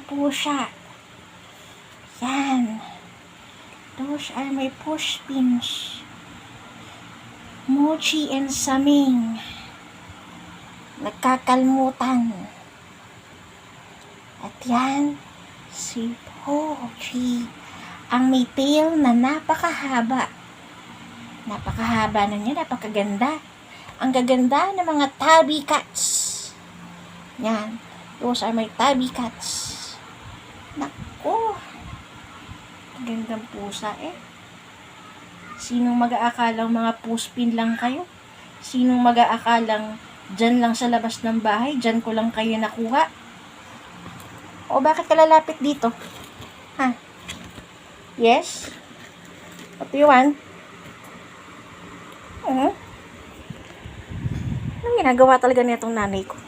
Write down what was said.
pusa. Yan. Those are my pushpins. Mochi and Saming. Nagkakalmutan. At yan, si Pochi. Ang may tail na napakahaba. Napakahaba na niya, napakaganda. Ang gaganda ng mga tabby cats. Yan. Those are my tabby cats. Naku. Gandang pusa eh. Sinong mag-aakalang mga puspin lang kayo? Sinong mag-aakalang dyan lang sa labas ng bahay, dyan ko lang kayo nakuha? O bakit ka lalapit dito? Ha? Yes? What do you want? Anong ginagawa talaga nitong nanay ko?